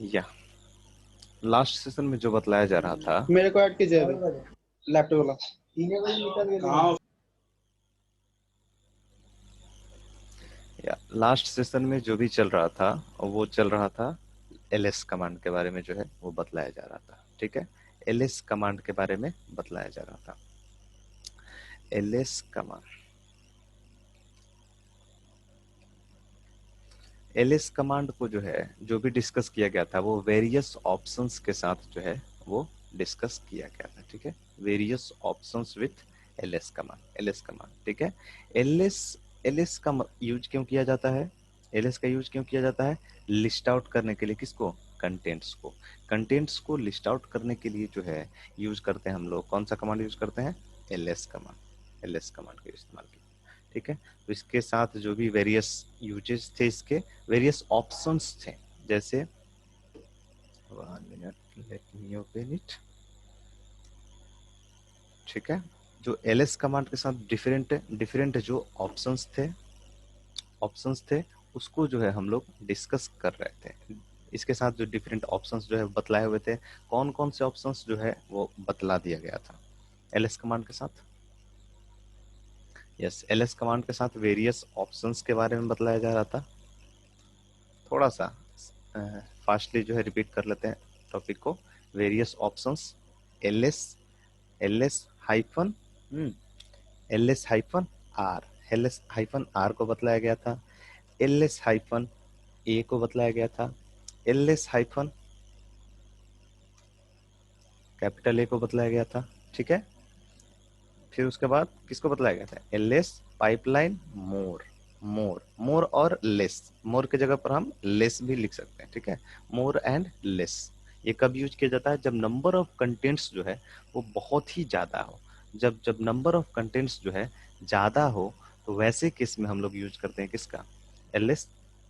या last session में जो बतलाया जा रहा था, मेरे को ऐड कीजिए अभी लैपटॉप वाला। कहाँ? या लास्ट सेशन में जो भी चल रहा था वो चल रहा था ls कमांड के बारे में जो है वो बतलाया जा रहा था। ठीक है, ls कमांड के बारे में बतलाया जा रहा था। ls कमांड, ls कमांड को जो है जो भी डिस्कस किया गया था वो वेरियस ऑप्शंस के साथ जो है वो डिस्कस किया गया था। ठीक है, various options with ls command, ls command. ठीक है, ls ls का यूज क्यों किया जाता है? ls का यूज क्यों किया जाता है? लिस्ट आउट करने के लिए। किसको? कंटेंट्स को। कंटेंट्स को लिस्ट आउट करने के लिए जो है यूज करते हैं हम लोग कौन सा कमांड यूज करते हैं? ls कमांड, ls कमांड का इस्तेमाल किया। ठीक है, तो इसके साथ जो भी वेरियस यूजेस थे, इसके वेरियस ऑप्शंस थे, जैसे 1 minute late me open it. ठीक है, जो ls कमांड के साथ डिफरेंट डिफरेंट जो ऑप्शंस थे उसको जो है हम लोग डिस्कस कर रहे थे। इसके साथ जो डिफरेंट ऑप्शंस जो है बतलाए हुए थे, कौन कौन से ऑप्शंस जो है वो बतला दिया गया था ls कमांड के साथ। यस, ls कमांड के साथ वेरियस ऑप्शंस के बारे में बतलाया जा रहा था। थोड़ा सा फास्टली जो है रिपीट कर लेते हैं टॉपिक को। Various options, ls ls hyphen ls hyphen R, ls hyphen R को बतलाया गया था। ls हाइफन ए को बतलाया गया था। ls हाइफन कैपिटल ए को बतलाया गया था। ठीक है, फिर उसके बाद किसको बतलाया गया था? ls पाइपलाइन मोर, मोर और लेस। मोर की जगह पर हम लेस भी लिख सकते हैं। ठीक है, मोर एंड लेस। ये कब यूज किया जाता है? जब नंबर ऑफ कंटेंट्स जो है वो बहुत ही ज्यादा हो। जब जब नंबर ऑफ कंटेंट्स जो है ज्यादा हो तो वैसे केस में हम लोग यूज करते हैं किसका? ls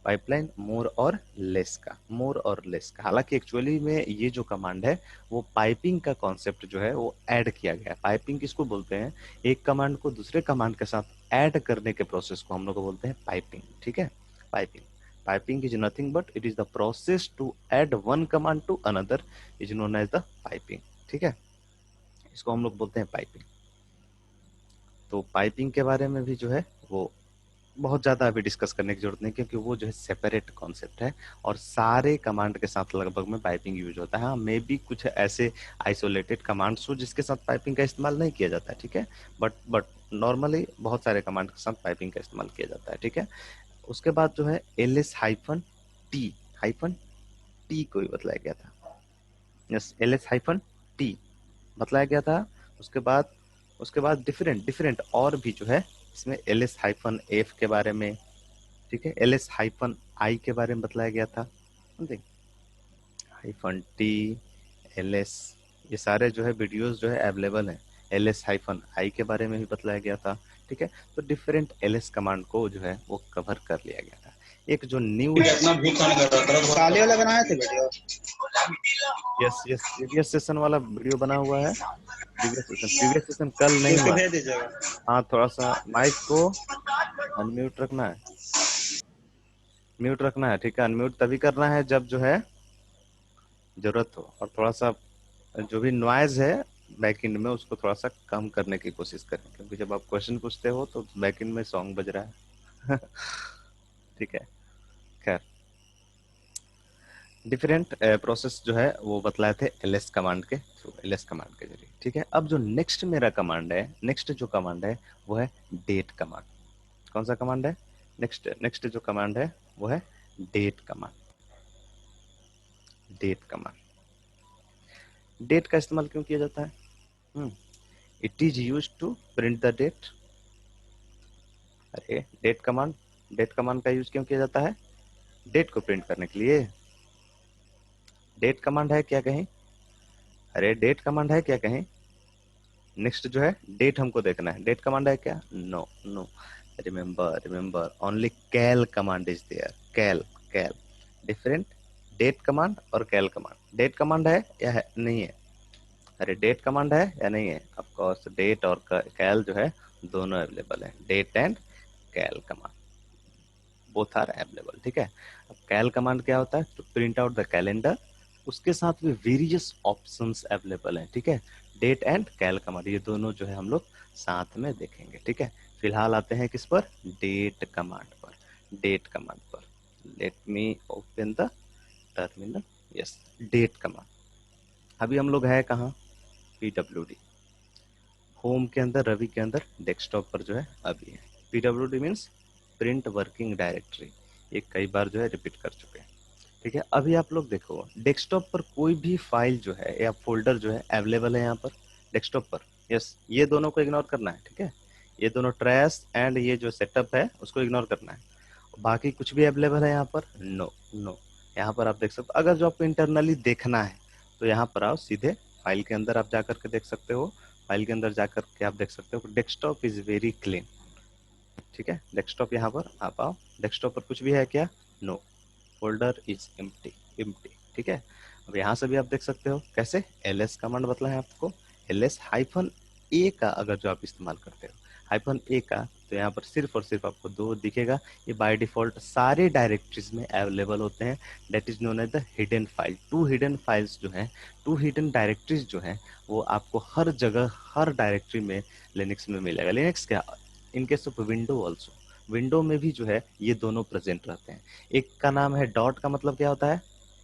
पाइपलाइन मोर और लेस का, मोर और लेस का। हालांकि एक्चुअली में ये जो कमांड है वो पाइपिंग का कॉन्सेप्ट जो है वो ऐड किया गया है। पाइपिंग किसको बोलते हैं? एक कमांड को दूसरे कमांड के साथ ऐड करने के प्रोसेस को हम लोग बोलते हैं पाइपिंग। ठीक है, piping, piping is nothing but it is the process to add one command to another is known as the piping. ठीक है, इसको हम लोग बोलते हैं पाइपिंग। तो पाइपिंग के बारे में भी जो है वो बहुत ज्यादा अभी डिस्कस करने की जरूरत नहीं, क्योंकि वो जो है सेपरेट कॉन्सेप्ट है और सारे कमांड के साथ लगभग में पाइपिंग यूज होता है। हाँ, मे बी कुछ ऐसे आइसोलेटेड कमांड्स हो जिसके साथ पाइपिंग का इस्तेमाल नहीं किया जाता है। ठीक है, बट नॉर्मली बहुत सारे कमांड के साथ पाइपिंग का इस्तेमाल किया जाता है। ठीक है, उसके बाद जो है ls हाइफन टी को भी बतलाया गया था। यस, ls हाइफन टी बतलाया गया था। उसके बाद डिफरेंट डिफरेंट और भी जो है इसमें ls हाइफन एफ के बारे में, ठीक है, ls हाइफन आई के बारे में बतलाया गया था। समथिंग हाइफन टी, ls, ये सारे जो है वीडियोस जो है अवेलेबल हैं। ls हाइफन आई के बारे में भी बतलाया गया था। ठीक है, तो डिफरेंट ls कमांड को जो है वो कवर कर लिया गया था। एक जो न्यू अपना भी खाने कर रहा था काले वाला बनाया था video. Yes yes, previous session वाला वीडियो बना हुआ है। प्रीवियस सेशन कल नहीं उसको हुआ है। भेज दीजिएगा। हाँ, थोड़ा सा माइक को अनम्यूट रखना है, म्यूट रखना है। ठीक है, अनम्यूट तभी करना है जब जो है जरूरत हो, और थोड़ा सा जो भी नॉइज है बैकएंड में उसको थोड़ा सा कम करने की कोशिश करें, क्योंकि जब आप क्वेश्चन पूछते हो तो बैकएंड में सॉन्ग बज रहा है। ठीक है, खैर डिफरेंट प्रोसेस जो है वो बतलाए थे ls कमांड के थ्रू, ls कमांड के जरिए। ठीक है, अब जो नेक्स्ट मेरा कमांड है, नेक्स्ट जो कमांड है वो है डेट कमांड। कौन सा कमांड है? नेक्स्ट नेक्स्ट जो कमांड है वो है date command. Date command, date का इस्तेमाल क्यों किया जाता है? It is use to print the date. अरे डेट कमांड का यूज क्यों किया जाता है? डेट को प्रिंट करने के लिए। डेट कमांड है क्या कहीं? अरे डेट कमांड है क्या कहीं? नेक्स्ट जो है डेट हमको देखना है, डेट कमांड है क्या? No no, remember only cal command is there. Cal different, date command और कैल कमांड। डेट कमांड है या है नहीं है? अरे डेट कमांड है या नहीं है? ऑफ कोर्स डेट और कैल जो है दोनों अवेलेबल है। Date and cal command both are available. ठीक है, अब कैल कमांड क्या होता है, to print out the calendar, उसके साथ भी वेरियस ऑप्शंस अवेलेबल हैं, ठीक है। डेट एंड कैल कमांड ये दोनों जो है हम लोग साथ में देखेंगे, ठीक है। फिलहाल आते हैं किस पर, डेट कमांड पर। डेट कमांड पर let me open the terminal, yes, date command. अभी हम लोग है कहाँ, पीडब्ल्यूडी होम के अंदर, रवि के अंदर डेस्कटॉप पर जो है अभी है। PWD means print working directory, ये कई बार जो है रिपीट कर चुके हैं, ठीक है। अभी आप लोग देखो डेस्कटॉप पर कोई भी फाइल जो है या फोल्डर जो है अवेलेबल है यहाँ पर डेस्कटॉप पर, यस, ये दोनों को इग्नोर करना है, ठीक है। ये दोनों ट्रैश एंड ये जो सेटअप है उसको इग्नोर करना है। बाकी कुछ भी अवेलेबल है यहाँ पर, नो नो। यहाँ पर आप देख सकते हो, अगर जो आपको इंटरनली देखना है तो यहाँ पर आओ, सीधे फाइल के अंदर आप जाकर के देख सकते हो। फाइल के अंदर जाकर के आप देख सकते हो डेस्कटॉप इज वेरी क्लीन, ठीक है। डेस्कटॉप यहाँ पर आप आओ, डेस्कटॉप पर कुछ भी है क्या, no, folder is empty, empty, ठीक है। अब यहाँ से भी आप देख सकते हो कैसे, ls कमांड बतला है आपको, ls हाइफन ए का अगर जो आप इस्तेमाल करते हो, हाइफन ए का, तो यहाँ पर सिर्फ और सिर्फ आपको दो दिखेगा। ये बाय डिफॉल्ट सारे डायरेक्टरीज में अवेलेबल होते हैं, that is known as the hidden file. Two hidden files जो हैं, टू हिडन डायरेक्टरीज जो हैं, वो आपको हर जगह हर डायरेक्टरी में लिनक्स में मिलेगा। लिनक्स क्या, in case of window also, window में भी जो है ये दोनों प्रेजेंट रहते हैं। एक का नाम है डॉट, का मतलब क्या होता है,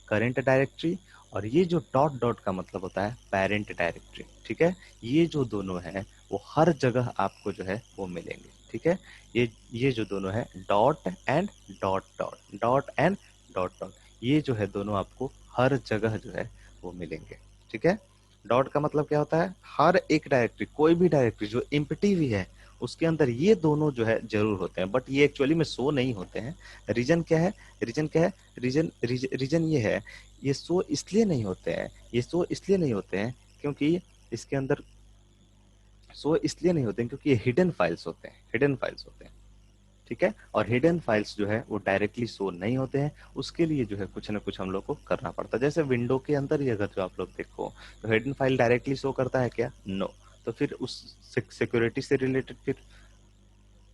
करेंट डायरेक्टरी, और ये जो डॉट डॉट का मतलब होता है पेरेंट डायरेक्टरी, ठीक है। ये जो दोनों है वो हर जगह आपको जो है वो मिलेंगे, ठीक है। ये जो दोनों है dot and dot dot, dot and dot dot, ये जो है दोनों आपको हर जगह जो है वो मिलेंगे, ठीक है। डॉट का मतलब क्या होता है, हर एक डायरेक्टरी, कोई भी डायरेक्टरी जो एम्प्टी भी है उसके अंदर ये दोनों जो है जरूर होते हैं, बट ये एक्चुअली में शो नहीं होते हैं। रीजन क्या है, रीजन क्या है, रीजन ये है, ये शो इसलिए नहीं होते हैं, ये शो इसलिए नहीं होते हैं क्योंकि इसके अंदर शो इसलिए नहीं होते हैं क्योंकि ये हिडन फाइल्स होते हैं, हिडन फाइल्स होते हैं, ठीक है। और हिडन फाइल्स जो है वो डायरेक्टली शो नहीं होते हैं, उसके लिए जो है कुछ ना कुछ हम लोग को करना पड़ता है। जैसे विंडो के अंदर ही अगर जो आप लोग देखो तो हिडन फाइल डायरेक्टली शो करता है क्या, नो। तो फिर उस सिक्योरिटी से रिलेटेड, फिर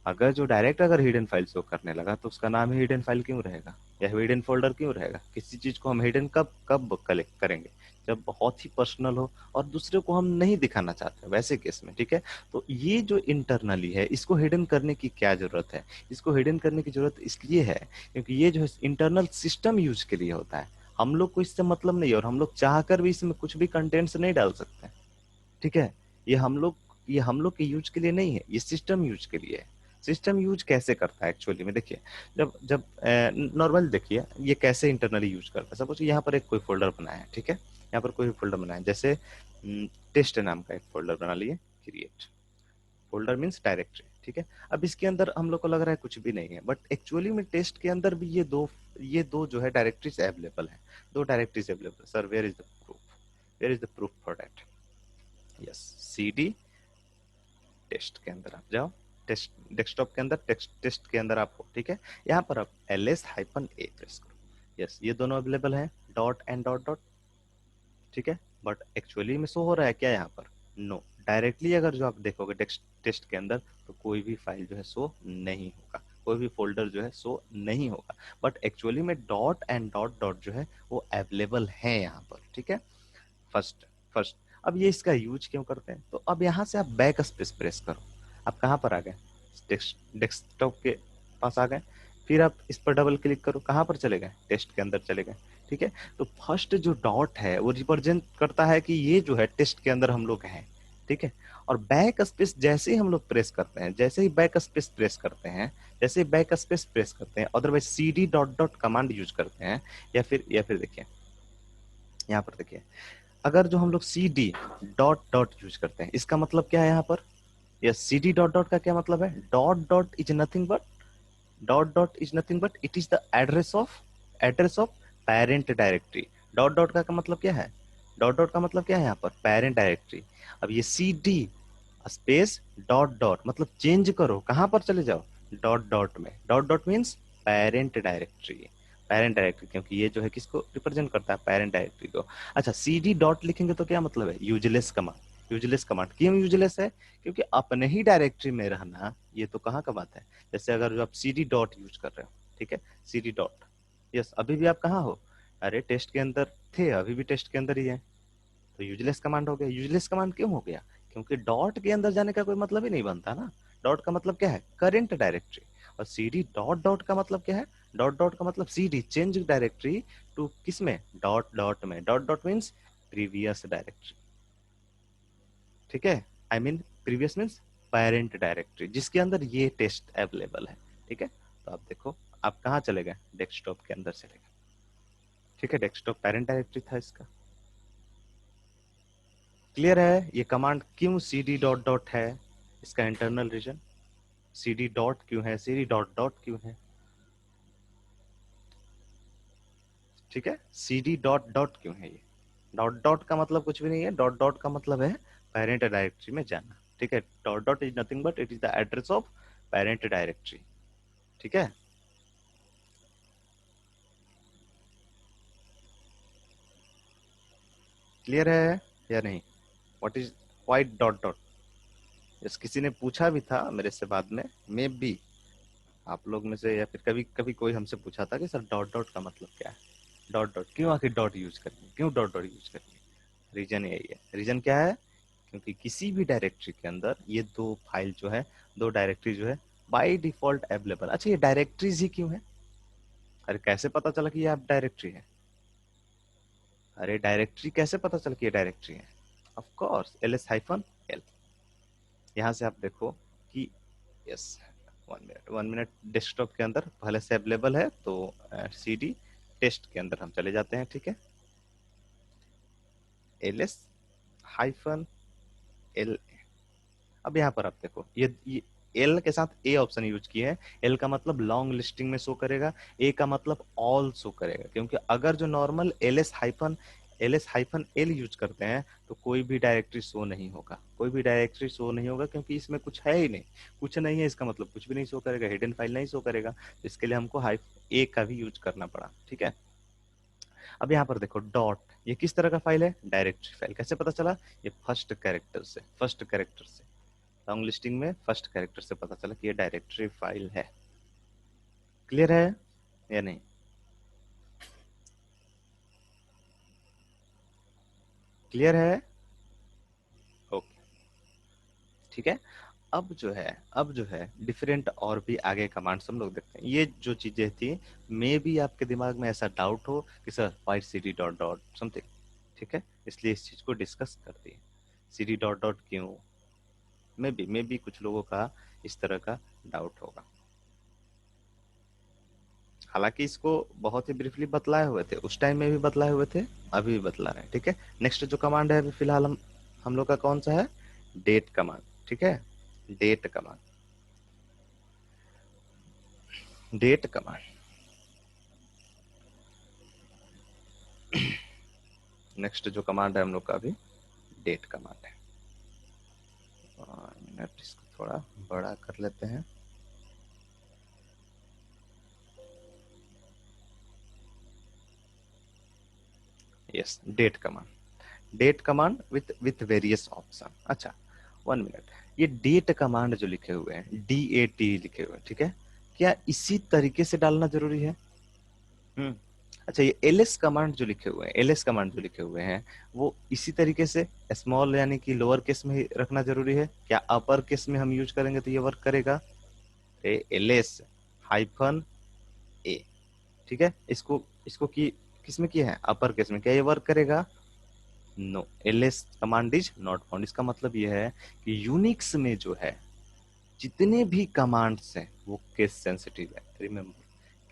अगर जो डायरेक्ट अगर हिडन फाइल शो करने लगा तो उसका नाम ही हिडन फाइल क्यों रहेगा, या हिडन फोल्डर क्यों रहेगा। किसी चीज को हम हिडन कब कब कलेक्ट करेंगे, जब बहुत ही पर्सनल हो और दूसरे को हम नहीं दिखाना चाहते, वैसे केस में, ठीक है। तो ये जो इंटरनली है इसको हिडन करने की क्या जरूरत है, इसको हिडन करने की जरूरत इसलिए है क्योंकि ये जो है इंटरनल सिस्टम यूज के लिए होता है। हम लोग को इससे मतलब नहीं है, और हम लोग चाहकर भी इसमें कुछ भी कंटेंट्स नहीं डाल सकते, ठीक है। ये हम लोग ये हम लोग के यूज के लिए नहीं है, ये सिस्टम यूज के लिए है। सिस्टम यूज कैसे करता है एक्चुअली में, देखिए, जब जब नॉर्मल देखिए ये कैसे इंटरनली यूज करता है। सपोज यहाँ पर एक कोई फोल्डर बनाया है, ठीक है, यहाँ पर कोई फोल्डर बनाया है, जैसे टेस्ट नाम का एक फोल्डर बना लिए, क्रिएट फोल्डर मीन्स डायरेक्टरी, ठीक है। अब इसके अंदर हम लोग को लग रहा है कुछ भी नहीं है, बट एक्चुअली में टेस्ट के अंदर भी ये दो जो है डायरेक्टरीज अवेलेबल है, दो directories available. Sir where is the proof, where is the proof for that, yes, cd test के अंदर आप जाओ, टेस्ट डेस्कटॉप के अंदर, टेस्ट के अंदर आप हो, ठीक है। यहाँ पर आप ls हाइफन ए प्रेस करो, यस, ये दोनों अवेलेबल हैं, डॉट एंड डॉट डॉट, ठीक है। बट एक्चुअली में शो हो रहा है क्या यहाँ पर, नो। डायरेक्टली अगर जो आप देखोगे टेस्ट के अंदर तो कोई भी फाइल जो है शो नहीं होगा, कोई भी फोल्डर जो है शो नहीं होगा, बट एक्चुअली में डॉट एंड डॉट डॉट जो है वो अवेलेबल है यहाँ पर, ठीक है। फर्स्ट फर्स्ट अब ये इसका यूज क्यों करते हैं, तो अब यहाँ से आप बैक स्पेस प्रेस करो, आप कहाँ पर आ गए, डेस्कटॉप के पास आ गए, फिर आप इस पर डबल क्लिक करो, कहाँ पर चले गए, टेस्ट के अंदर चले गए, ठीक है। तो फर्स्ट जो डॉट है वो रिप्रेजेंट करता है कि ये जो है टेस्ट के अंदर हम लोग हैं, ठीक है। और बैक स्पेस जैसे ही हम लोग प्रेस करते हैं, जैसे ही बैक स्पेस प्रेस करते हैं, जैसे ही बैक स्पेस प्रेस करते हैं, otherwise cd dot dot command use करते हैं, या फिर देखिए यहाँ पर देखिए, अगर जो हम लोग cd डॉट डॉट यूज करते हैं, इसका मतलब क्या है यहाँ पर, यस, cd डॉट डॉट का क्या मतलब है, dot dot is nothing but, dot dot is nothing but it is the address of parent directory. Dot dot का मतलब क्या है, डॉट डॉट का मतलब क्या है यहाँ पर, पेरेंट डायरेक्टरी। अब ये cd स्पेस डॉट डॉट मतलब चेंज करो, कहाँ पर चले जाओ, डॉट डॉट में, dot dot means parent directory, parent directory, क्योंकि ये जो है किसको रिप्रेजेंट करता है, पेरेंट डायरेक्टरी को। अच्छा, cd डॉट लिखेंगे तो क्या मतलब है, यूजलेस कमांड, यूजलेस कमांड क्यों यूजलेस है, क्योंकि अपने ही डायरेक्टरी में रहना ये तो कहाँ का बात है। जैसे अगर जो आप cd डॉट यूज कर रहे हो, ठीक है, cd डॉट, यस, अभी भी आप कहाँ हो? अरे टेस्ट के अंदर थे, अभी भी टेस्ट के अंदर ही है, तो यूजलेस कमांड हो गया। यूजलेस कमांड क्यों हो गया? क्योंकि डॉट के अंदर जाने का कोई मतलब ही नहीं बनता ना। डॉट का मतलब क्या है? Current directory. और सीडी डॉट डॉट का मतलब क्या है? डॉट डॉट का मतलब सीडी चेंज डायरेक्टरी टू किस में? डॉट डॉट में। Dot dot means previous directory, ठीक है। I mean previous means parent directory, जिसके अंदर ये टेस्ट अवेलेबल है, ठीक है। तो आप देखो, आप कहाँ चले गए? डेस्कटॉप के अंदर चले गए, ठीक है। डेस्कटॉप पेरेंट डायरेक्टरी था इसका। क्लियर है ये कमांड क्यों cd डॉट डॉट है? इसका इंटरनल रीजन cd डॉट क्यों है, cd डॉट डॉट क्यों है, ठीक है। cd डॉट डॉट क्यों है? ये डॉट डॉट का मतलब कुछ भी नहीं है। डॉट डॉट का मतलब है पेरेंट डायरेक्टरी में जाना, ठीक है। Dot dot is nothing but it is the address of parent directory, ठीक है। क्लियर है या नहीं? What is white dot dot? इस किसी ने पूछा भी था मेरे से बाद में, मे बी आप लोग में से, या फिर कभी कभी कोई हमसे पूछा था कि सर डॉट डॉट का मतलब क्या है? डॉट डॉट क्यों आखिर डॉट यूज करेंगे, क्यों डॉट डॉट यूज करेंगे? रीजन यही है। रीजन क्या है? क्योंकि किसी भी डायरेक्टरी के अंदर ये दो फाइल जो है, दो डायरेक्टरी जो है, बाय डिफॉल्ट अवेलेबल। अच्छा, ये डायरेक्टरीज ही क्यों है? अरे कैसे पता चला कि ये आप डायरेक्टरी है? अरे डायरेक्टरी कैसे पता चला कि ये डायरेक्टरी है? Of course ls hyphen L. यहाँ से आप देखो कि यस, 1 मिनट 1 मिनट, डेस्कटॉप के अंदर पहले से अवेलेबल है, तो cd टेस्ट के अंदर हम चले जाते हैं, ठीक है। ls hyphen L. अब यहाँ पर आप देखो, ये एल के साथ ए ऑप्शन यूज किए हैं। एल का मतलब लॉन्ग लिस्टिंग में शो करेगा, ए का मतलब ऑल शो करेगा। क्योंकि अगर जो normal L S hyphen L use करते हैं तो कोई भी डायरेक्टरी शो नहीं होगा, कोई भी डायरेक्टरी शो नहीं होगा, क्योंकि इसमें कुछ है ही नहीं। कुछ नहीं है इसका मतलब कुछ भी नहीं शो करेगा, हिडन फाइल नहीं शो करेगा। तो इसके लिए हमको हाइफ ए का भी यूज करना पड़ा, ठीक है। अब यहाँ पर देखो डॉट, ये किस तरह का फाइल है? Directory file. कैसे पता चला? ये फर्स्ट कैरेक्टर से लॉन्ग लिस्टिंग में फर्स्ट कैरेक्टर से पता चला कि ये डायरेक्टरी फाइल है। क्लियर है या नहीं? क्लियर है? ओके, ठीक है। अब जो है डिफरेंट और भी आगे कमांड्स हम लोग देखते हैं। ये जो चीजें थी, मे भी आपके दिमाग में ऐसा डाउट हो कि sir white cd dot dot something, ठीक है। इसलिए इस चीज को डिस्कस करते हैं, cd डॉट डॉट क्यों। मे बी कुछ लोगों का इस तरह का डाउट होगा। हालांकि इसको बहुत ही ब्रीफली बतलाए हुए थे, उस टाइम में भी बतलाए हुए थे, अभी भी बतला रहे हैं, ठीक है। नेक्स्ट जो कमांड है अभी फिलहाल हम लोग का कौन सा है? डेट कमांड, ठीक है। Date command, date command. Next जो कमांड है हम लोग का अभी डेट कमांड है। मिनट, इसको थोड़ा बड़ा कर लेते हैं। Yes, date command. Date command with various option. अच्छा, 1 मिनट, ये डेट कमांड जो लिखे हुए हैं, DAT लिखे हुए हैं, ठीक है, क्या इसी तरीके से डालना जरूरी है? हम्म। अच्छा, ये एलएस कमांड जो लिखे हुए हैं, वो इसी तरीके से स्मॉल यानी कि लोअर केस में ही रखना जरूरी है क्या? अपर केस में हम यूज करेंगे तो ये वर्क करेगा? एलएस हाइफन ए, ठीक है। इसको इसको की किस में किया है? अपर केस में। क्या ये वर्क करेगा? No, LS command is not found. इसका मतलब ये है कि यूनिक्स में जो है जितने भी कमांड्स हैं वो केस सेंसिटिव है। रिमेम्बर,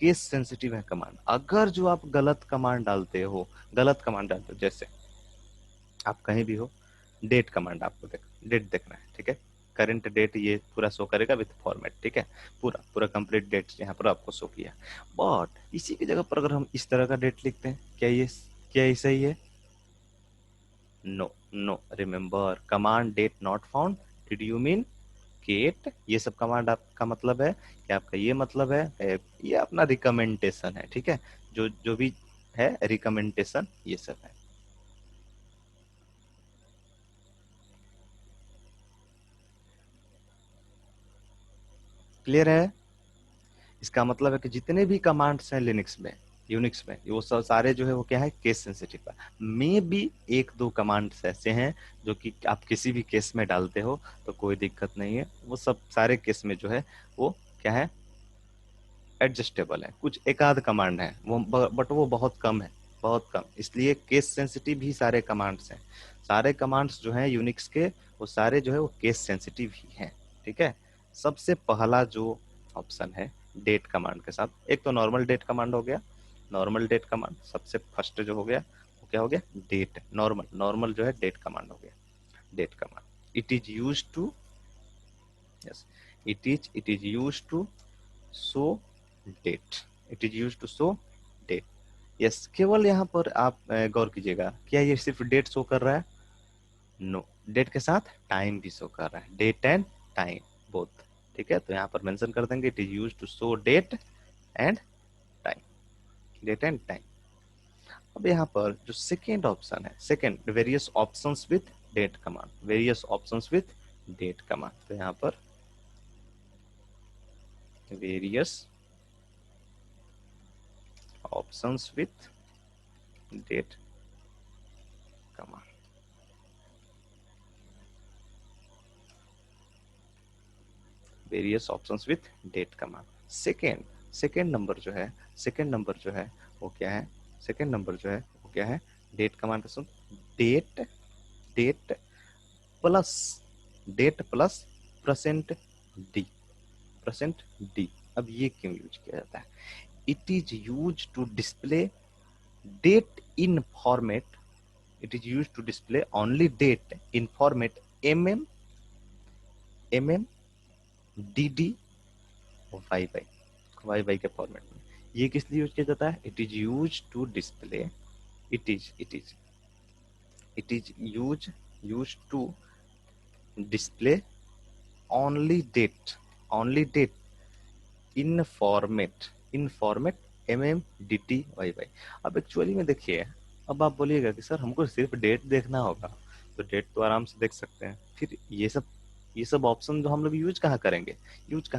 केस सेंसिटिव है कमांड। अगर जो आप गलत कमांड डालते हो, जैसे आप कहीं भी हो, डेट कमांड आपको डेट देखना है, ठीक है। करंट डेट ये पूरा शो करेगा विथ फॉर्मेट, ठीक है। पूरा पूरा कंप्लीट डेट यहाँ पर आपको शो किया। बट इसी की जगह पर अगर हम इस तरह का डेट लिखते हैं, क्या ये सही है? No, no, remember command date not found. Did you mean get? ये सब कमांड आपका मतलब है कि आपका ये मतलब है ये अपना रिकमेंडेशन है, ठीक है। जो जो भी है रिकमेंडेशन, ये सब है। क्लियर है? इसका मतलब है कि जितने भी कमांड्स हैं लिनक्स में, यूनिक्स में वो सब सारे जो है वो क्या है, केस सेंसिटिव है। मे बी एक दो कमांड्स ऐसे हैं जो कि आप किसी भी केस में डालते हो तो कोई दिक्कत नहीं है, वो सब सारे केस में जो है वो क्या है, एडजस्टेबल है। कुछ एक आध कमांड है वो, बट वो बहुत कम है, बहुत कम। इसलिए केस सेंसिटिव ही सारे कमांड्स हैं। सारे कमांड्स जो हैं यूनिक्स के, वो सारे जो है वो केस सेंसिटिव ही हैं। ठीक है। सबसे पहला जो ऑप्शन है डेट कमांड के साथ, एक तो नॉर्मल डेट कमांड हो गया, नॉर्मल डेट कमांड सबसे फर्स्ट जो हो गया वो क्या हो गया, डेट। नॉर्मल नॉर्मल जो है डेट कमांड हो गया, date command. It is use to, yes, it is use to show date, it is use to show date. Yes, केवल यहाँ पर आप गौर कीजिएगा, क्या ये सिर्फ डेट शो कर रहा है? नो, डेट के साथ टाइम भी शो कर रहा है, डेट एंड टाइम बोथ। ठीक है, तो यहाँ पर मेंशन कर देंगे it is use to show date and time, date and time. अब यहाँ पर जो सेकेंड ऑप्शन है, second various options with date command, various options with date command. तो यहाँ पर various options with date command, various options with date command. Second, second number जो है, सेकेंड नंबर जो है वो क्या है, सेकेंड नंबर जो है वो क्या है, डेट कमांड का सुन, date, date plus, date plus percent D, percent D. अब ये क्यों यूज किया जाता है? It is use to display date in format, it is used to display only date in format mm, dd, yy के format में। ये किस लिए यूज किया जाता है? It is use to display, it is use to display only date in format dd yy। अब actually में देखिए, अब आप बोलिएगा कि सर हमको सिर्फ डेट देखना होगा, तो डेट तो आराम से देख सकते हैं, फिर ये सब ऑप्शन जो हम लोग यूज कहाँ करेंगे, यूज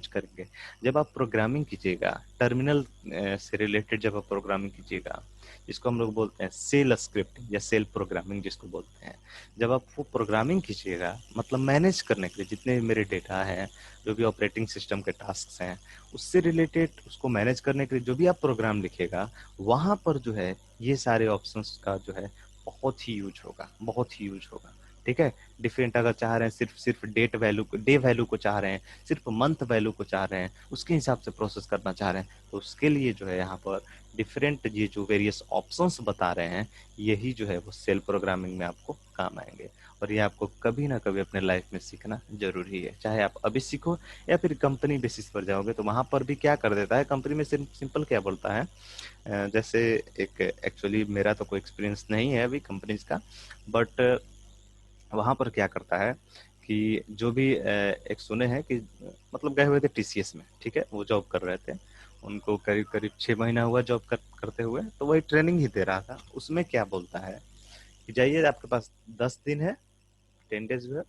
करेंगे जब आप प्रोग्रामिंग कीजिएगा, टर्मिनल से रिलेटेड जब आप प्रोग्रामिंग कीजिएगा, जिसको हम लोग बोलते हैं सेल स्क्रिप्टिंग या सेल प्रोग्रामिंग जिसको बोलते हैं। जब आप वो प्रोग्रामिंग कीजिएगा, मतलब मैनेज करने के लिए जितने भी मेरे डेटा है, जो भी ऑपरेटिंग सिस्टम के टास्क हैं, उससे रिलेटेड उसको मैनेज करने के लिए जो भी आप प्रोग्राम लिखेगा, वहां पर जो है ये सारे ऑप्शंस का जो है बहुत ही यूज होगा, बहुत ही यूज होगा। ठीक है, डिफरेंट अगर चाह रहे हैं सिर्फ सिर्फ डेट वैल्यू, डे वैल्यू को चाह रहे हैं, सिर्फ मंथ वैल्यू को चाह रहे हैं, उसके हिसाब से प्रोसेस करना चाह रहे हैं, तो उसके लिए जो है यहाँ पर डिफरेंट ये जो वेरियस ऑप्शंस बता रहे हैं, यही जो है वो सेल प्रोग्रामिंग में आपको काम आएंगे। और ये आपको कभी ना कभी अपने लाइफ में सीखना जरूरी है, चाहे आप अभी सीखो या फिर कंपनी बेसिस पर जाओगे तो वहां पर भी क्या कर देता है, कंपनी में सिंपल क्या बोलता है, जैसे एक, एक्चुअली मेरा तो कोई एक्सपीरियंस नहीं है अभी कंपनीज का, बट वहां पर क्या करता है कि जो भी एक सुने हैं कि मतलब गए हुए थे टीसीएस में, ठीक है, वो जॉब कर रहे थे, उनको करीब करीब 6 महीना हुआ जॉब करते हुए, तो वही ट्रेनिंग ही दे रहा था। उसमें क्या बोलता है कि जाइए, आपके पास 10 दिन है, 10 डेज जो है,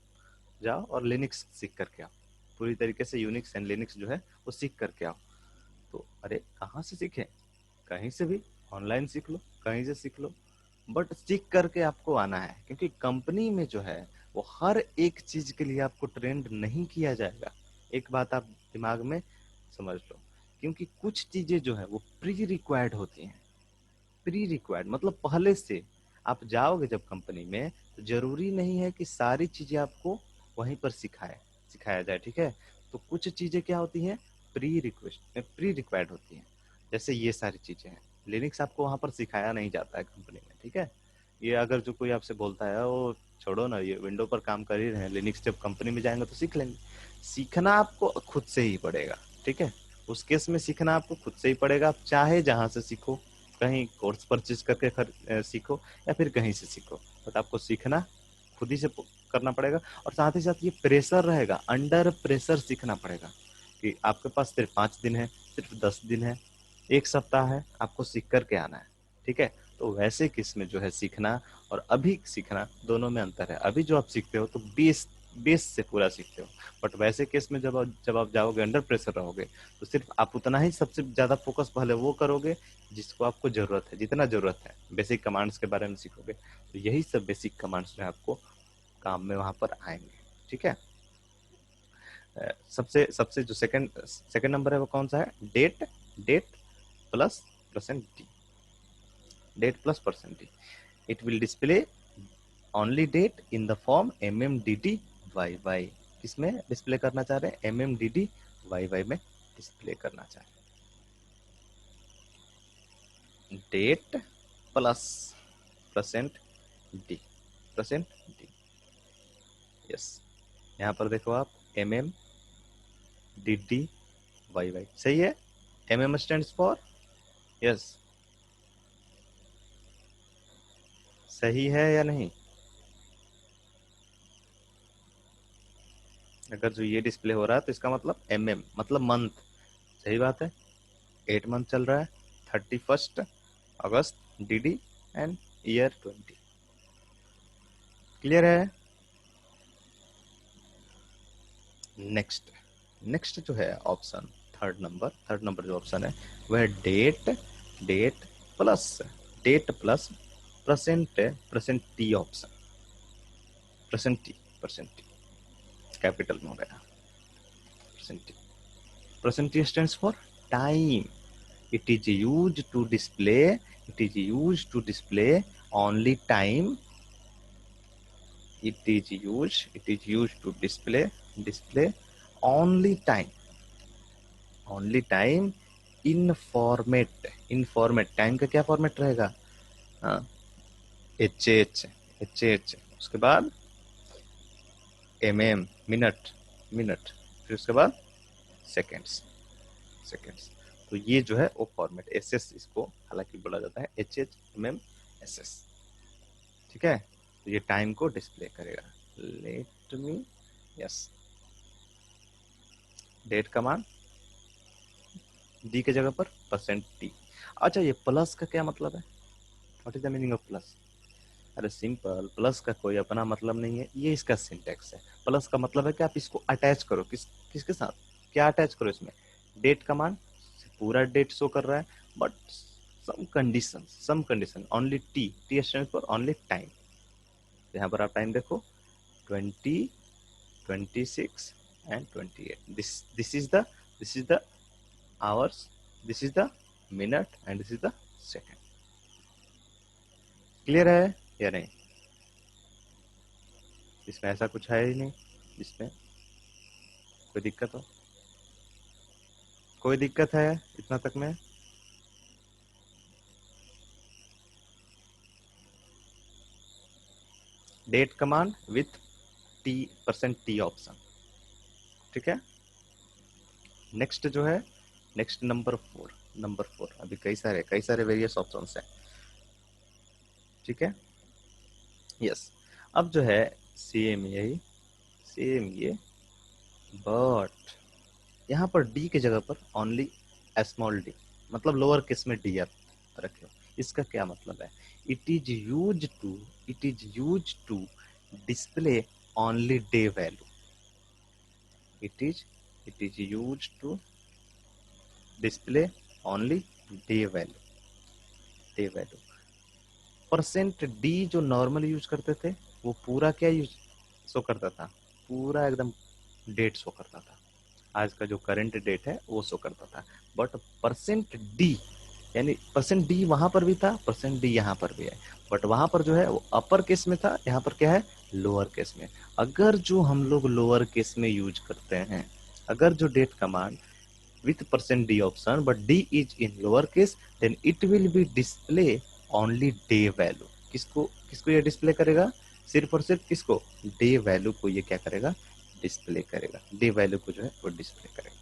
जाओ और लिनक्स सीख करके आओ, पूरी तरीके से यूनिक्स एंड लिनक्स जो है वो सीख करके आओ। तो अरे कहाँ से सीखे, कहीं से भी ऑनलाइन सीख लो, कहीं से सीख लो, बट सीख करके आपको आना है, क्योंकि कंपनी में जो है वो हर एक चीज के लिए आपको ट्रेंड नहीं किया जाएगा। एक बात आप दिमाग में समझ लो, क्योंकि कुछ चीजें जो है वो प्री रिक्वायर्ड होती हैं। प्री रिक्वायर्ड मतलब पहले से आप जाओगे जब कंपनी में, तो जरूरी नहीं है कि सारी चीजें आपको वहीं पर सिखाया जाए। ठीक है, तो कुछ चीजें क्या होती हैं, प्री रिक्वायर्ड होती हैं, जैसे ये सारी चीजें हैं। लिनक्स आपको वहां पर सिखाया नहीं जाता है कंपनी में। ठीक है, ये अगर जो कोई आपसे बोलता है वो छोड़ो ना, ये विंडो पर काम कर ही रहे हैं, लिनक्स जब कंपनी में जाएंगे तो सीख लेंगे, सीखना आपको खुद से ही पड़ेगा। ठीक है, उस केस में सीखना आपको खुद से ही पड़ेगा, आप चाहे जहां से सीखो, कहीं कोर्स परचेज करके सीखो या फिर कहीं से सीखो, बट आपको सीखना खुद ही से करना पड़ेगा। और साथ ही साथ ये प्रेशर रहेगा, अंडर प्रेशर सीखना पड़ेगा, कि आपके पास सिर्फ 5 दिन है, सिर्फ 10 दिन है, 1 सप्ताह है, आपको सीख करके आना है। ठीक है, तो वैसे किस में जो है सीखना और अभी सीखना दोनों में अंतर है। अभी जो आप सीखते हो तो बेस बेस से पूरा सीखते हो। बट वैसे केस में जब आप जाओगे, अंडर प्रेशर रहोगे, तो सिर्फ आप उतना ही सबसे ज्यादा फोकस पहले वो करोगे जिसको आपको जरूरत है, जितना जरूरत है। बेसिक कमांड्स के बारे में सीखोगे, तो यही सब बेसिक कमांड्स जो है आपको काम में वहां पर आएंगे। ठीक है। सबसे सबसे जो सेकंड सेकंड नंबर है वो कौन सा है? Date. Date plus percent D. Date plus percent D. It will display only date in the form MMDD YY। किसमें डिस्प्ले करना चाह रहे हैं? MMDD YY में डिस्प्ले करना चाह रहे हैं। Date plus percent D. Percent D. Yes, यहाँ पर देखो आप, MMDD YY सही है। MM स्टैंड्स फॉर, यस, सही है या नहीं? अगर जो ये डिस्प्ले हो रहा है तो इसका मतलब MM मतलब मंथ। सही बात है। 8 मंथ चल रहा है, 31 अगस्त DD एंड ईयर 20। क्लियर है? नेक्स्ट, नेक्स्ट जो है ऑप्शन थर्ड नंबर जो ऑप्शन है वह है date. Date plus, date plus percent, percent T option. Percent T, percent T capital में हो गया। Percent T, percent T stands for time. it is used to display, it is used to display only time. It is used to display only time, only time in format time का क्या format रहेगा? हाँ, H उसके बाद minute, फिर उसके बाद seconds. तो ये जो है वो फॉर्मेट SS इसको हालांकि बोला जाता है, HHMMSS। ठीक है। तो ये टाइम को डिस्प्ले करेगा। Let me, yes, date command, D के जगह पर परसेंट टी। अच्छा, ये प्लस का क्या मतलब है? What is the meaning of plus? अरे सिंपल, प्लस का कोई अपना मतलब नहीं है, ये इसका सिंटेक्स है। प्लस का मतलब है कि आप इसको अटैच करो, किसके साथ? क्या अटैच करो इसमें? डेट कमांड पूरा डेट शो कर रहा है, but some condition only T stands for only time. यहाँ पर आप टाइम देखो, 20, 26 and 28। This is the hours, this is the minute and this is the second. Clear है या नहीं? इसमें ऐसा कुछ है ही नहीं जिसमें कोई दिक्कत हो। कोई दिक्कत है इतना तक में? Date command with T, percent T option. ठीक है। नेक्स्ट जो है, नेक्स्ट नंबर 4 अभी कई सारे वेरियस ऑप्शंस हैं। ठीक है। यस, अब जो है सेम ये, बट यहाँ पर डी के जगह पर ओनली स्मॉल डी, मतलब लोअर केस में डी रखे हो। इसका क्या मतलब है? It is use to display only day value. It is use to display only day value. Percent D जो नॉर्मल यूज करते थे वो पूरा क्या यूज शो करता था? पूरा एकदम डेट शो करता था। आज का जो करंट डेट है वो शो करता था। बट परसेंट डी, यानी परसेंट डी वहां पर भी था, परसेंट डी यहाँ पर भी है, बट वहां पर जो है वो अपर केस में था, यहाँ पर क्या है? लोअर केस में। अगर जो हम लोग लोअर केस में यूज करते हैं, अगर जो date command with percent d option but d is in lower case, then it will be display only day value। किसको किसको ये डिस्प्ले करेगा? सिर्फ और सिर्फ किसको? डे वैल्यू को ये क्या करेगा? डिस्प्ले करेगा। डे वैल्यू को जो है वो डिस्प्ले करेगा।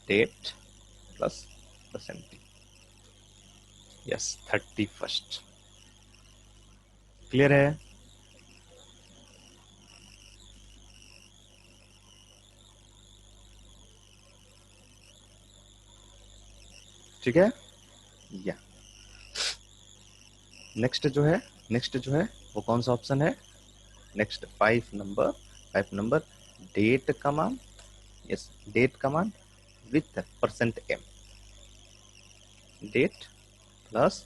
Date plus percent D. Yes, 31। Clear है? ठीक है। या नेक्स्ट जो है नेक्स्ट जो है वो कौन सा ऑप्शन है, next 5 number date command, yes date command with %m, date plus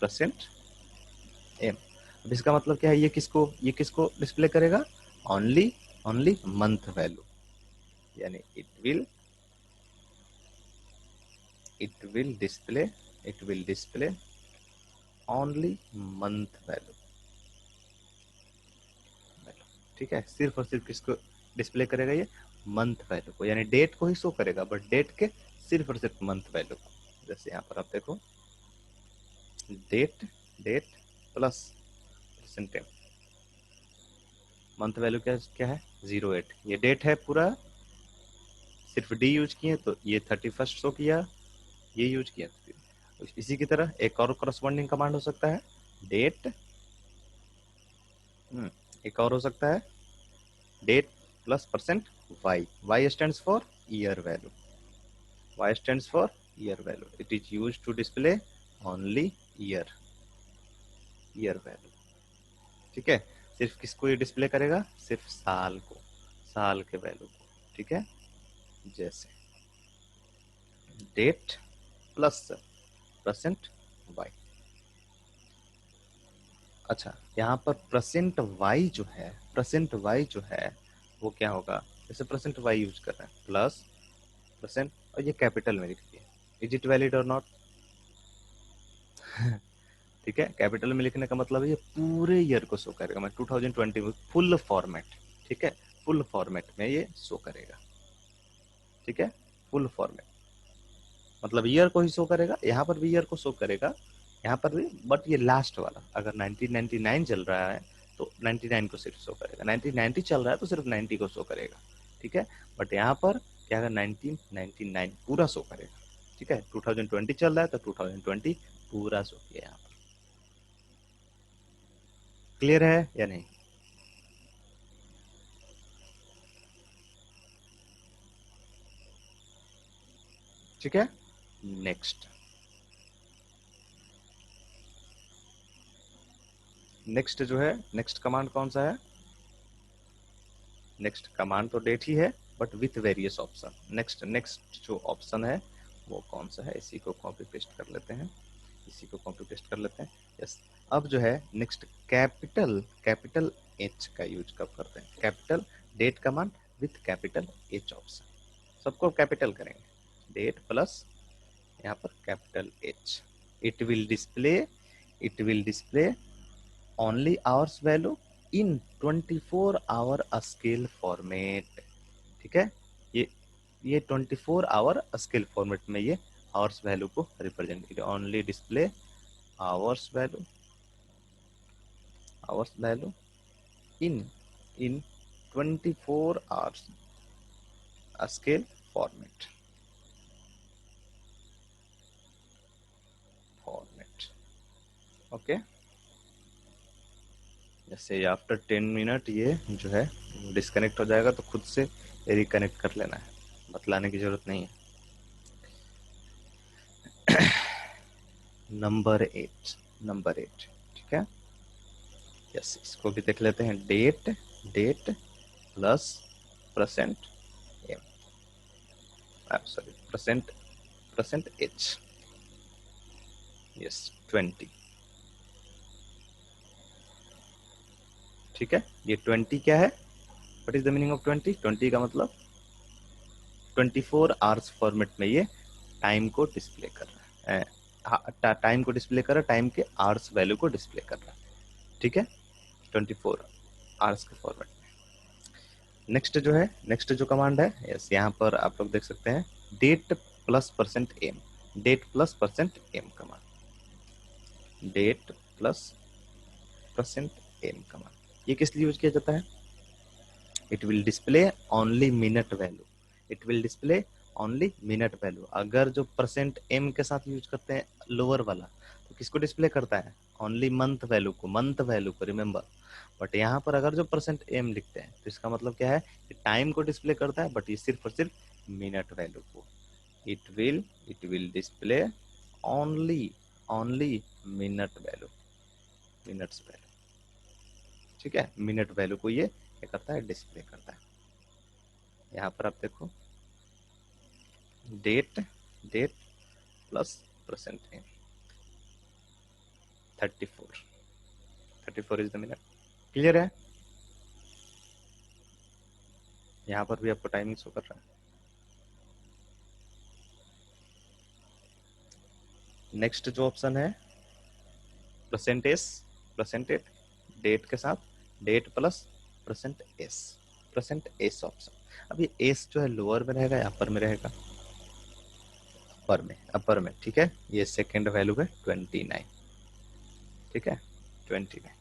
%m। अब इसका मतलब क्या है, ये किसको डिस्प्ले करेगा, ओनली ओनली मंथ वैल्यू, यानी it will display only month value, ठीक है। सिर्फ और सिर्फ किसको डिस्प्ले करेगा, ये मंथ वैल्यू को, यानी डेट को ही शो करेगा, बट डेट के सिर्फ और सिर्फ मंथ वैल्यू को। जैसे यहाँ पर आप देखो date plus %m, month value क्या क्या है 08, ये डेट है पूरा, सिर्फ डी यूज किए तो ये 31 शो किया, ये यूज किया। इसी की तरह एक और करस्पॉन्डिंग कमांड हो सकता है डेट, एक और हो सकता है date plus %y stands for year value, y stands for year value, it is used to display only year value, ठीक है। सिर्फ किसको ये डिस्प्ले करेगा, सिर्फ साल को, साल के वैल्यू को, ठीक है। जैसे डेट प्लस %y, अच्छा यहाँ पर %y जो है वो क्या होगा, जैसे %y यूज कर रहे हैं प्लस %, और ये कैपिटल में लिख दिया, इज इट वैलिड और नॉट, ठीक है। कैपिटल में लिखने का मतलब है ये पूरे ईयर को शो करेगा, मैं 2020 में फुल फॉर्मेट, ठीक है, फुल फॉर्मेट में ये शो करेगा, ठीक है, फुल फॉर्मेट मतलब ईयर को ही शो करेगा, यहाँ पर भी ईयर को शो करेगा, यहाँ पर भी, बट ये लास्ट वाला, अगर 1999 चल रहा है तो 99 को सिर्फ शो करेगा, 1990 चल रहा है तो सिर्फ 90 को शो करेगा, ठीक है। बट यहाँ पर क्या, अगर 1999 पूरा शो करेगा, ठीक है, 2020 चल रहा है तो 2020 पूरा शो किया यहाँ पर। क्लियर है या नहीं, ठीक है। नेक्स्ट जो है, नेक्स्ट कमांड कौन सा है, नेक्स्ट कमांड तो डेट ही है but with various option. Next जो ऑप्शन है वो कौन सा है, इसी को कॉपी पेस्ट कर लेते हैं, यस। अब जो है नेक्स्ट कैपिटल एच का यूज कब करते हैं, capital date command with capital H option, सबको कैपिटल करेंगे, डेट प्लस यहाँ पर capital H, it will display only hours value in 24 hour scale format, ठीक है। ये 24 आवर स्केल फॉर्मेट में ये आवर्स वैल्यू को रिप्रेजेंट करेगा, only display hours value in 24 hours scale format, okay. जैसे आफ्टर 10 मिनट ये जो है डिस्कनेक्ट हो जाएगा तो खुद से रिकनेक्ट कर लेना है, बतलाने की जरूरत नहीं है। नंबर 8, ठीक है, यस। इसको भी देख लेते हैं, date plus %m, sorry %h, yes 20, ठीक है। ये 20 क्या है, what is the meaning of 20 का मतलब 24 आवर्स फॉर्मेट में ये टाइम को डिस्प्ले कर रहा है, टाइम को डिस्प्ले कर रहा है, टाइम के आवर्स वैल्यू को डिस्प्ले कर रहा है, ठीक है, 24 आवर्स के फॉर्मेट में। नेक्स्ट जो कमांड है, यस यहाँ पर आप लोग देख सकते हैं date plus %m, command, date plus %m command, ये किस लिए यूज किया जाता है, it will display only minute value, अगर जो %m के साथ यूज करते हैं लोअर वाला तो किसको डिस्प्ले करता है, ओनली मंथ वैल्यू को रिमेंबर। बट यहाँ पर अगर जो %m लिखते हैं तो इसका मतलब क्या है, टाइम को डिस्प्ले करता है बट ये सिर्फ और सिर्फ मिनट वैल्यू को, it will display only only minute value, minutes value, ठीक है। मिनट वैल्यू को ये क्या करता है, डिस्प्ले करता है। यहाँ पर आप देखो date, date plus percent in 34, 34 is the minute. Clear है? यहाँ पर भी आपको टाइमिंग शो कर रहा है। नेक्स्ट जो ऑप्शन है परसेंटेज, परसेंटेज डेट के साथ, date plus percent S, percent S option. अब ये एस जो है लोअर में रहेगा या अपर में रहेगा? अपर में, अपर में, ठीक है। ये सेकेंड वैल्यू है 29, ठीक है 29।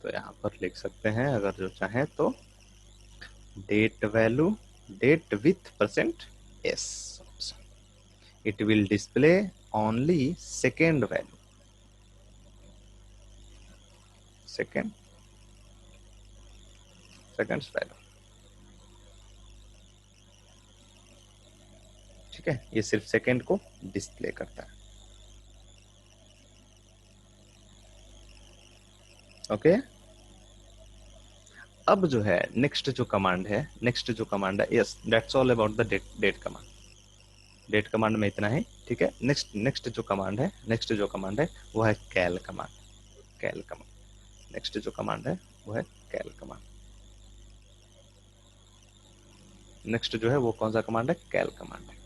तो यहाँ पर लिख सकते हैं अगर जो चाहे तो date value, date with percent S option, it will display only second value, second, seconds value, ठीक है। ये सिर्फ सेकेंड को डिस्प्ले करता है। ओके अब जो है नेक्स्ट जो कमांड है, नेक्स्ट जो कमांड है, yes that's all about the date, date command. Date command में इतना है, ठीक है। नेक्स्ट, नेक्स्ट जो कमांड है, नेक्स्ट जो कमांड है वो है cal command, cal command. Next जो कमांड है वो है कैल कमांड। नेक्स्ट जो है वो कौन सा कमांड है, कैल कमांड है।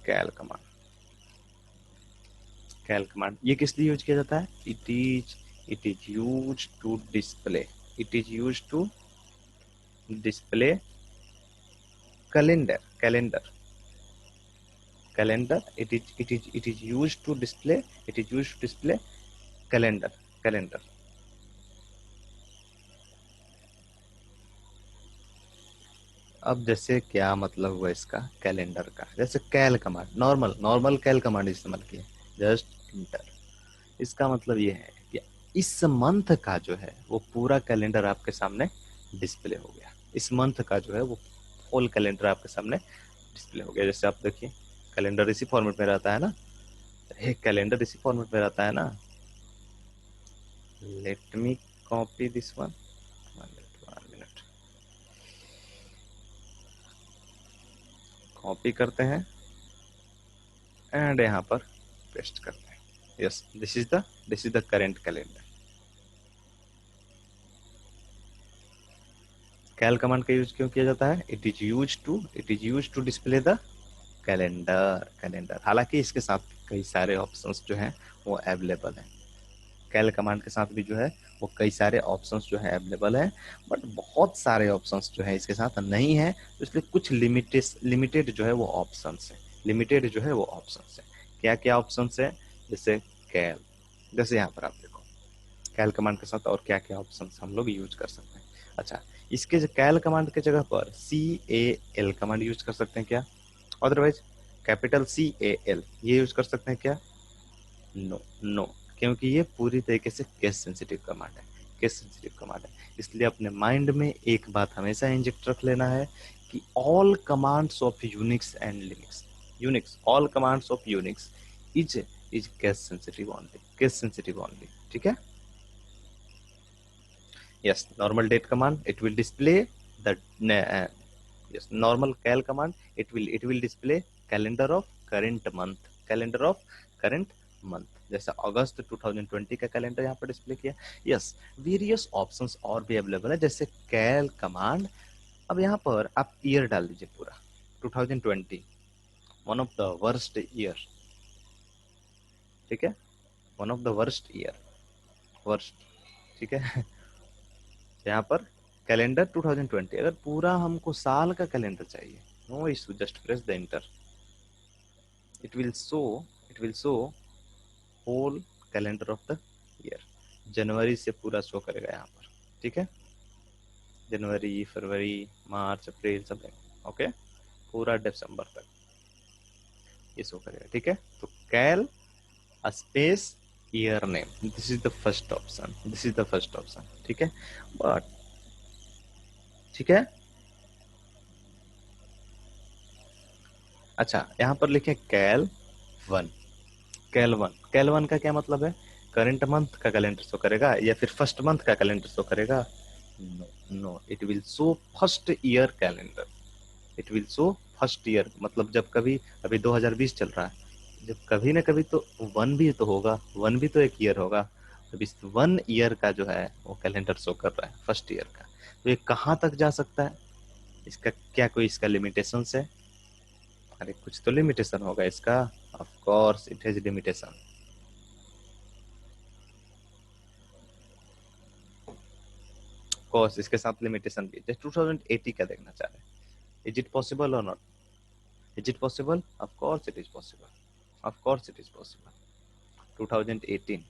कैल कमांड, कैल कमांड ये किस लिए यूज किया जाता है? It is use to display, it is use to display calendar, calendar, calendar, it is used to display, it is used to display calendar, calendar. अब जैसे क्या मतलब हुआ इसका कैलेंडर का, जैसे कैल कमांड, नॉर्मल, नॉर्मल कैल कमांड इस्तेमाल किए, जस्ट इंटर। इसका मतलब ये है कि इस मंथ का जो है वो पूरा कैलेंडर आपके सामने डिस्प्ले हो गया। इस मंथ का जो है वो होल कैलेंडर आपके सामने डिस्प्ले हो गया। जैसे आप देखिए कैलेंडर इसी फॉर्मेट में रहता है ना, एक कैलेंडर इसी फॉर्मेट में रहता है ना। Let me copy this one, 1 minute, copy करते हैं एंड यहाँ पर पेस्ट करते हैं। Yes this is the current calendar. Cal command का यूज क्यों किया जाता है? It is use to display the calendar, calendar. हालांकि इसके साथ कई सारे ऑप्शंस जो हैं वो अवेलेबल हैं। कैल कमांड के साथ भी जो है वो कई सारे ऑप्शंस जो है अवेलेबल है, बट बहुत सारे ऑप्शंस जो है इसके साथ नहीं है, तो इसलिए कुछ लिमिटेड जो है वो ऑप्शंस है, लिमिटेड जो है वो ऑप्शंस है। क्या क्या ऑप्शंस है? जैसे कैल, जैसे यहाँ पर आप देखो कैल कमांड के साथ और क्या क्या ऑप्शंस हम लोग यूज कर सकते हैं। अच्छा इसके कैल कमांड के जगह पर CAL कमांड यूज कर सकते हैं क्या? अदरवाइज कैपिटल CAL ये यूज कर सकते हैं क्या? नो, नो, क्योंकि ये पूरी तरीके से केस सेंसिटिव कमांड है, केस सेंसिटिव कमांड है। इसलिए अपने माइंड में एक बात हमेशा इंजेक्ट रख लेना है कि all commands of Unix and Linux, Unix, all commands of Unix is case sensitive only, case sensitive only, ठीक है। yes normal date command it will display the yes normal cal command it will display calendar of current month, calendar of current month। जैसे अगस्त 2020 का calendar यहाँ पर display किया। Yes various options और भी available है जैसे कैल कमांड। अब यहाँ पर आप ईयर डाल दीजिए पूरा 2020, one of the worst year, ठीक है, one of the worst year, worst, ठीक है। यहाँ पर कैलेंडर 2020, अगर पूरा हमको साल का कैलेंडर चाहिए, no issue, just press the enter, it will show, it will show whole calendar of the year. जनवरी से पूरा शो करेगा यहाँ पर, ठीक है, जनवरी, फरवरी, मार्च, अप्रैल, सब, ओके, पूरा दिसंबर तक ये शो करेगा, ठीक है। तो cal space year name, this is the first option, this is the first option, ठीक है। बट ठीक है, अच्छा यहाँ पर लिखे cal one. Cal one, cal one का क्या मतलब है? करंट मंथ का कैलेंडर शो करेगा या फिर फर्स्ट मंथ का कैलेंडर शो करेगा? No, no, it will show first year calendar. It will show first year, मतलब जब कभी, अभी 2020 चल रहा है, जब कभी ना कभी तो वन भी तो होगा, वन भी तो एक ईयर होगा। तो इस वन ईयर का जो है वो कैलेंडर शो कर रहा है, फर्स्ट ईयर का। तो ये कहाँ तक जा सकता है? इसका क्या कोई इसका लिमिटेशन है? अरे कुछ तो लिमिटेशन होगा इसका। Of course it has limitation. Course इसके साथ लिमिटेशन भी। जैसे 2080 का देखना चाह रहे हैं, इज इट पॉसिबल और not? Is it possible? Of course it is possible, of course it is possible. 2018,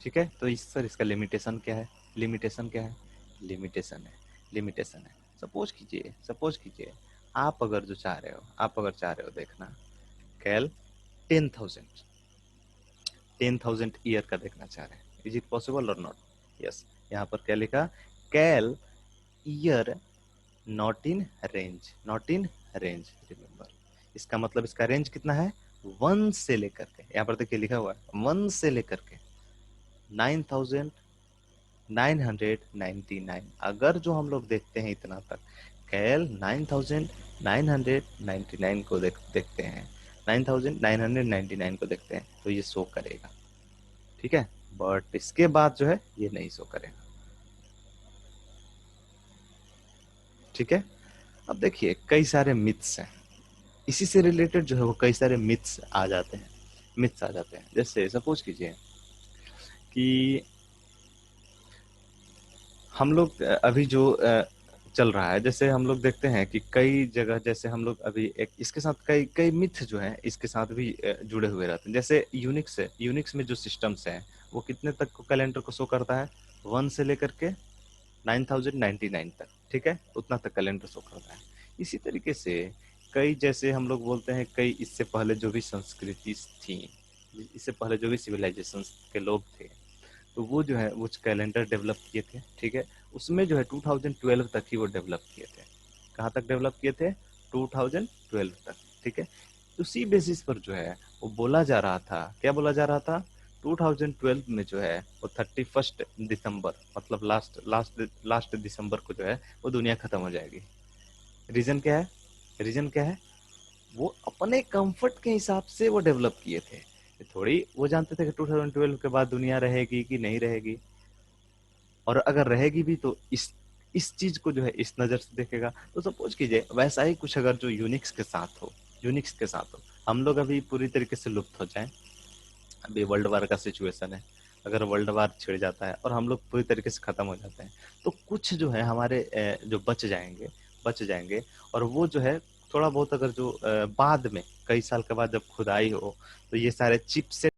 ठीक है। तो इस सर इसका लिमिटेशन क्या है? लिमिटेशन क्या है? लिमिटेशन है, लिमिटेशन है। सपोज कीजिए, सपोज कीजिए आप अगर जो चाह रहे हो, आप अगर चाह रहे हो देखना कैल 10,000, 10,000 ईयर का देखना चाह रहे हैं, इज इट पॉसिबल और नॉट? यस, यहाँ पर क्या लिखा? Cal year not in range, not in range, remember. इसका मतलब इसका रेंज कितना है? 1 से लेकर के, यहाँ पर देखिए लिखा हुआ है 1 से लेकर के 9,999। अगर जो हम लोग देखते हैं इतना तक, कैल 9,999 को देखते हैं, 9,999 को देखते हैं, तो ये शो करेगा, ठीक है। बट इसके बाद जो है ये नहीं शो करेगा, ठीक है। अब देखिए कई सारे मिथ्स हैं, इसी से रिलेटेड जो है वो कई सारे मिथ्स आ जाते हैं, मिथ्स आ जाते हैं। जैसे सपोज कीजिए कि हम लोग अभी जो चल रहा है, जैसे हम लोग देखते हैं कि कई जगह, जैसे हम लोग अभी एक इसके साथ कई कई मिथ जो है इसके साथ भी जुड़े हुए रहते हैं। जैसे यूनिक्स है, यूनिक्स में जो सिस्टम्स हैं वो कितने तक को कैलेंडर को शो करता है? 1 से लेकर के 9,099 तक, ठीक है, उतना तक कैलेंडर शो करता है। इसी तरीके से कई, जैसे हम लोग बोलते हैं कई इससे पहले जो भी संस्कृति थी, इससे पहले जो भी सिविलाइजेशन के लोग थे, तो वो जो है वो कैलेंडर डेवलप किए थे, ठीक है। उसमें जो है 2012 तक ही वो डेवलप किए थे। कहाँ तक डेवलप किए थे? 2012 तक, ठीक है। उसी बेसिस पर जो है वो बोला जा रहा था, क्या बोला जा रहा था? 2012 में जो है वो 31 दिसंबर, मतलब लास्ट लास्ट लास्ट दिसंबर को जो है वो दुनिया खत्म हो जाएगी। रीजन क्या है? रीजन क्या है? वो अपने कंफर्ट के हिसाब से वो डेवलप किए थे। थोड़ी वो जानते थे कि 2012 के बाद दुनिया रहेगी कि नहीं रहेगी, और अगर रहेगी भी तो इस चीज को जो है इस नजर से देखेगा। तो सपोज कीजिए वैसा ही कुछ अगर जो यूनिक्स के साथ हो, यूनिक्स के साथ हो, हम लोग अभी पूरी तरीके से लुप्त हो जाए, अभी वर्ल्ड वार का सिचुएशन है, अगर वर्ल्ड वार छिड़ जाता है और हम लोग पूरी तरीके से खत्म हो जाते हैं, तो कुछ जो है हमारे जो बच जाएंगे, बच जाएंगे। और वो जो है थोड़ा बहुत अगर जो बाद में कई साल के बाद जब खुदाई हो, तो ये सारे चिप से